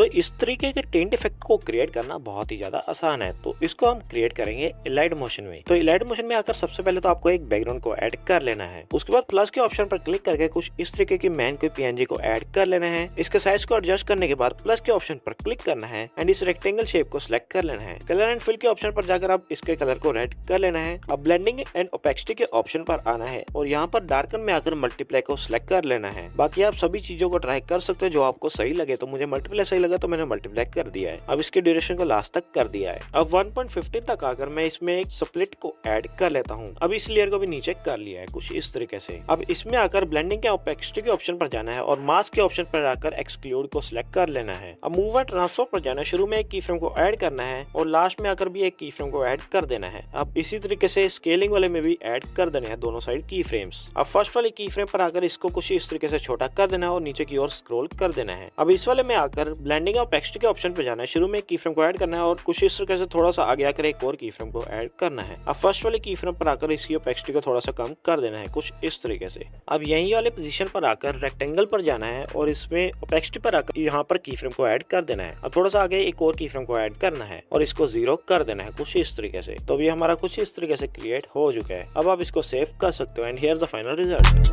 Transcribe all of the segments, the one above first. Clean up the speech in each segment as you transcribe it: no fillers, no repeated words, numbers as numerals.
तो इस तरीके के टिंट इफेक्ट को क्रिएट करना बहुत ही ज्यादा आसान है। तो इसको हम क्रिएट करेंगे इलाइट मोशन में। तो इलाइट मोशन में आकर सबसे पहले तो आपको एक बैकग्राउंड को ऐड कर लेना है। उसके बाद प्लस के ऑप्शन पर क्लिक करके कुछ इस तरीके की मैन कोई पीएनजी को ऐड कर लेना है। इसके साइज को एडजस्ट करने के बाद प्लस के ऑप्शन पर क्लिक करना है एंड इस रेक्टेंगल शेप को सिलेक्ट कर लेना है। कलर एंड फिल के ऑप्शन पर जाकर आप इसके कलर को रेड कर लेना है। अब ब्लेंडिंग एंड ओपेसिटी के ऑप्शन पर आना है और यहाँ पर डार्कन में आकर मल्टीप्लाई को सिलेक्ट कर लेना है। बाकी आप सभी चीजों को ट्राई कर सकते हो जो आपको सही लगे। तो मुझे मल्टीप्लाई सही लगा तो मैंने मल्टीप्लाई कर दिया है। अब इसके ड्यूरेशन को लास्ट तक कर दिया है। अब 1.15 तक आकर मैं इसमें एक स्प्लिट को ऐड कर लेता हूँ। अब इस लेयर को भी नीचे कर लिया है कुछ इस तरीके से। अब इसमें आकर ब्लेंडिंग के ओपेसिटी के ऑप्शन पर जाना है और मास्क के ऑप्शन पर आकर एक्सक्लूड को सिलेक्ट कर लेना है। अब मूव एंड ट्रांसफॉर्म पर जाना है। शुरू में एक की फ्रेम को ऐड करना है और लास्ट में आकर भी एक की फ्रेम को ऐड कर देना है। अब इसी तरीके से स्केलिंग वाले में भी ऐड कर देने हैं दोनों साइड की फ्रेम्स। अब फर्स्ट वाले की फ्रेम पर आकर इसको कुछ इस तरीके से छोटा कर देना है और नीचे की ओर स्क्रॉल कर देना है। अब इस वाले में आकर ब्लेंडिंग और ओपेसिटी के ऑप्शन पे जाना है। शुरू में एक की फ्रेम को ऐड करना है और कुछ इस तरीके से थोड़ा सा आगे आकर एक और की फ्रेम को ऐड करना है। अब फर्स्ट वाले की फ्रेम पर आकर इसकी ओपेसिटी को थोड़ा सा कम कर देना है कुछ इस तरीके से। अब यही वाले पोजीशन पर आकर रेक्टेंगल पर जाना है और इसमें ओपेसिटी पर आकर यहाँ पर की फ्रेम को ऐड कर देना है। अब थोड़ा सा आगे एक और की फ्रेम को ऐड करना है और इसको 0 कर देना है कुछ इस तरीके से। तो ये हमारा कुछ इस तरीके से क्रिएट हो चुका है। अब आप इसको सेव कर सकते हो and here the final result.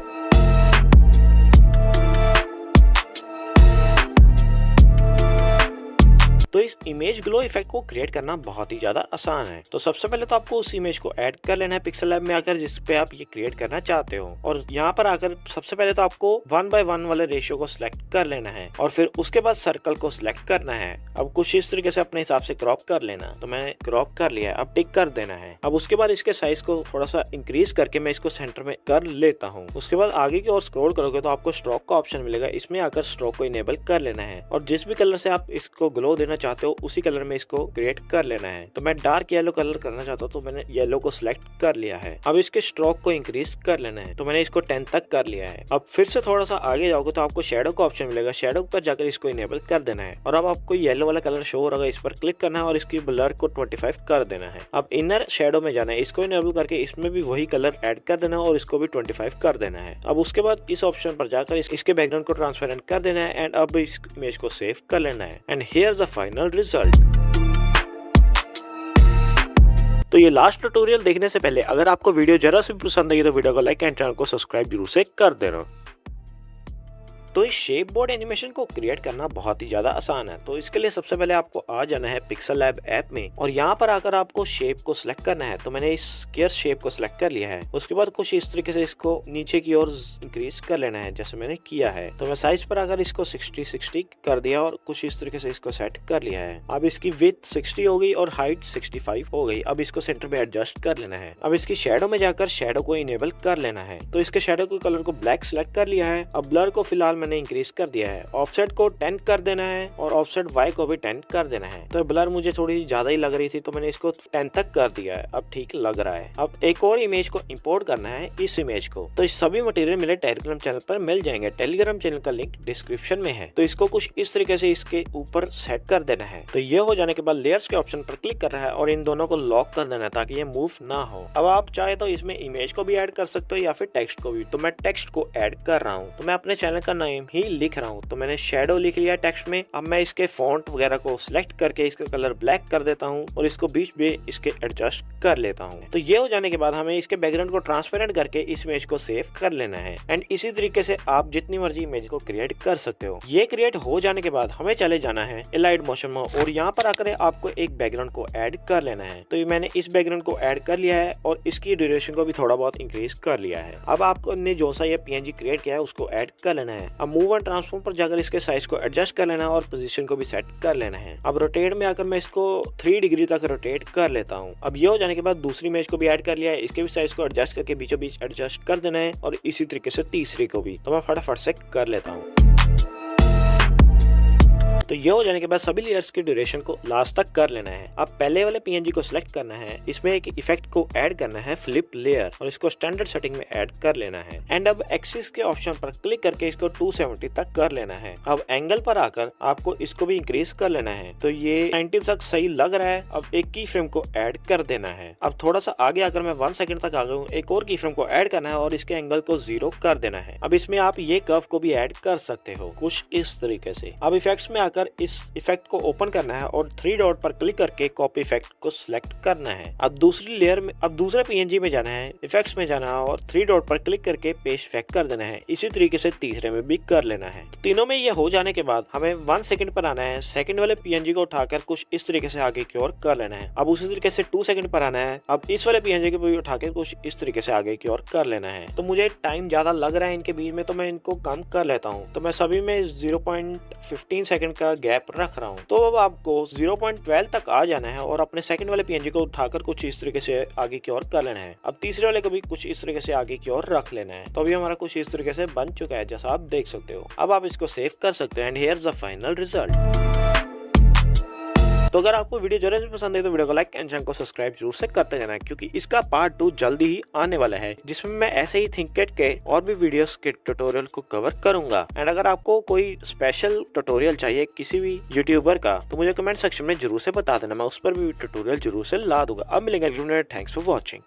तो इस इमेज ग्लो इफेक्ट को क्रिएट करना बहुत ही ज्यादा आसान है। तो सबसे पहले तो आपको उस इमेज को ऐड कर लेना है पिक्सल लैब में आकर जिस पे आप ये क्रिएट करना चाहते हो। और यहाँ पर आकर सबसे पहले तो आपको 1:1 वाले रेशियो को सिलेक्ट कर लेना है और फिर उसके बाद सर्कल को सिलेक्ट करना है। अब कुछ इस तरीके से अपने हिसाब से क्रॉप कर लेना। तो मैंने क्रॉप कर लिया है। अब टिक कर देना है। अब उसके बाद इसके साइज को थोड़ा सा इंक्रीज करके मैं इसको सेंटर में कर लेता हूँ। उसके बाद आगे की ओर स्क्रॉल करोगे तो आपको स्ट्रोक का ऑप्शन मिलेगा। इसमें आकर स्ट्रोक को इनेबल कर लेना है और जिस भी कलर से आप इसको ग्लो देना चाहते हो उसी कलर में इसको क्रिएट कर लेना है। तो मैं डार्क येलो कलर करना चाहता हूँ तो मैंने येलो को सिलेक्ट कर लिया है। अब इसके स्ट्रोक को इंक्रीज कर लेना है। तो मैंने इसको 10 तक कर लिया है। अब फिर से थोड़ा सा आगे जाओगे तो आपको शेडो का ऑप्शन मिलेगा। शेडो पर जाकर इसको इनेबल कर देना है और अब आपको येलो वाला कलर शो हो रहा है। इस पर क्लिक करना है और इसकी ब्लर को 25 कर देना है। अब इनर शेडो में जाना है। इसको इनेबल करके इसमें भी वही कलर ऐड कर देना है और इसको भी 25 कर देना है। अब उसके बाद इस ऑप्शन पर जाकर इसके बैकग्राउंड को ट्रांसपेरेंट कर देना है एंड अब इस इमेज को सेव कर लेना है and here the final result. तो ये लास्ट ट्यूटोरियल देखने से पहले अगर आपको वीडियो जरा सी पसंद आई तो वीडियो को लाइक एंड चैनल को सब्सक्राइब जरूर से कर देना। तो इस शेप बोर्ड एनिमेशन को क्रिएट करना बहुत ही ज्यादा आसान है। तो इसके लिए सबसे पहले आपको आ जाना है पिक्सल लैब ऐप में और यहाँ पर आकर आपको शेप को सिलेक्ट करना है। तो मैंने इस स्क्वायर शेप को सिलेक्ट कर लिया है। उसके बाद कुछ इस तरीके से इसको नीचे की ओर इंक्रीज कर लेना है जैसे मैंने किया है। तो मैं साइज पर आकर इसको 60 कर दिया और कुछ इस तरीके से इसको सेट कर लिया है। अब इसकी विड्थ 60 हो गई और हाइट 65 हो गई। अब इसको सेंटर में एडजस्ट कर लेना है। अब इसकी शेडो में जाकर शेडो को इनेबल कर लेना है। तो इसके शेडो के कलर को ब्लैक सिलेक्ट कर लिया है। अब ब्लर को फिलहाल मैंने इंक्रीज कर दिया है। ऑफसेट को 10 कर देना है और ऑफसेट वाई को भी 10 कर देना है। तो ब्लर मुझे थोड़ी ज्यादा ही लग रही थी तो मैंने इसको 10 तक कर दिया है। अब ठीक लग रहा है। अब एक और इमेज को इंपोर्ट करना है इस इमेज को। तो इस सभी मटेरियल मेरे टेलीग्राम चैनल पर मिल जाएंगे। टेलीग्राम चैनल का लिंक डिस्क्रिप्शन में है। तो इसको कुछ इस तरीके से इसके ऊपर सेट कर देना है। तो ये हो जाने के बाद लेयर्स के ऑप्शन पर क्लिक करना है और इन दोनों को लॉक कर देना है ताकि ये मूव ना हो। अब आप चाहे तो इसमें इमेज को भी ऐड कर सकते हो या फिर टेक्स्ट को भी। तो मैं टेक्स्ट को ऐड कर रहा हूँ। तो मैं अपने चैनल का नाम ही लिख रहा हूँ। तो मैंने शेडो लिख लिया टेक्स्ट में। अब मैं इसके फॉन्ट वगैरह को सिलेक्ट करके इसका कलर ब्लैक कर देता हूँ और इसको बीच में इसके एडजस्ट कर लेता हूँ। तो ये हो जाने के बाद हमें इसके बैकग्राउंड को ट्रांसपेरेंट करके इस इमेज को सेव कर लेना है एंड इसी तरीके से आप जितनी मर्जी इमेज को क्रिएट कर सकते हो। ये क्रिएट हो जाने के बाद हमें चले जाना है इलाइट मोशन में और यहाँ पर आकर आपको एक बैकग्राउंड को ऐड कर लेना है। तो मैंने इस बैकग्राउंड को ऐड कर लिया है और इसकी ड्यूरेशन को भी थोड़ा बहुत इंक्रीज कर लिया है। अब आपको ने जो सा ये पीएनजी क्रिएट किया है उसको ऐड कर लेना है। अब मूव एंड ट्रांसफॉर्म पर जाकर इसके साइज को एडजस्ट कर लेना है और पोजीशन को भी सेट कर लेना है। अब रोटेट में आकर मैं इसको 3 डिग्री तक रोटेट कर लेता हूँ। अब ये हो जाने के बाद दूसरी इमेज को भी ऐड कर लिया है। इसके भी साइज को एडजस्ट करके बीचों बीच एडजस्ट कर देना है और इसी तरीके से तीसरी को भी। तो मैं फटाफट से कर लेता हूँ। तो ये हो जाने के बाद सभी लेयर्स की ड्यूरेशन को लास्ट तक कर लेना है। अब पहले वाले पीएनजी को सिलेक्ट करना है। इसमें एक इफेक्ट को ऐड करना है फ्लिप लेयर और इसको स्टैंडर्ड सेटिंग में ऐड कर लेना है एंड अब एक्सिस के ऑप्शन पर क्लिक करके इसको 270 तक कर लेना है। अब एंगल पर आकर आपको इसको भी इंक्रीज कर लेना है। तो ये 90 तक सही लग रहा है। अब एक की फ्रेम को ऐड कर देना है। अब थोड़ा सा आगे आकर मैं 1 सेकंड तक आ गया हूँ। एक और की फ्रेम को ऐड करना है और इसके एंगल को 0 कर देना है। अब इसमें आप ये कर्व को भी ऐड कर सकते हो कुछ इस तरीके से। अब इफेक्ट्स में आकर जाकर इस इफेक्ट को ओपन करना है और 3 डॉट पर क्लिक करके कॉपी इफेक्ट को सिलेक्ट करना है। अब दूसरी लेयर में, अब दूसरे पीएनजी में जाना है, इफेक्ट्स में जाना है और 3 डॉट पर क्लिक करके पेस्ट इफेक्ट कर देना है। इसी तरीके से तीसरे में भी कर लेना है। तीनों में ये हो जाने के बाद हमें 1 सेकंड पर आना है। सेकंड वाले पीएनजी को उठाकर कुछ इस तरीके से आगे की ओर कर लेना है। अब उसी तरीके से 2 सेकंड पर आना है। अब इस वाले पीएनजी को भी उठाकर कुछ इस तरीके से आगे की ओर कर लेना है। तो मुझे टाइम ज्यादा लग रहा है इनके बीच में, तो मैं इनको कम कर लेता हूँ। तो मैं सभी में 0.15 सेकंड का गैप रख रहा हूँ। तो अब आपको 0.12 तक आ जाना है और अपने सेकंड वाले पीएनजी को उठाकर कुछ इस तरीके से आगे की ओर कर लेना है। अब तीसरे वाले को भी कुछ इस तरीके से आगे की ओर रख लेना है। तो अभी हमारा कुछ इस तरीके से बन चुका है, जैसा आप देख सकते हो। अब आप इसको सेव कर सकते हो and here is the final result. तो अगर आपको वीडियो जरा भी पसंद है तो वीडियो को लाइक एंड चैनल को सब्सक्राइब जरूर से करते जाना, क्योंकि इसका पार्ट 2 जल्दी ही आने वाला है, जिसमें मैं ऐसे ही थिंकपैड के और भी वीडियोस के ट्यूटोरियल को कवर करूंगा। एंड अगर आपको कोई स्पेशल ट्यूटोरियल चाहिए किसी भी यूट्यूबर का, तो मुझे कमेंट सेक्शन में जरूर से बता देना, मैं उस पर भी ट्यूटोरियल जरूर से ला दूंगा। अब मिलेंगे। Thanks for watching.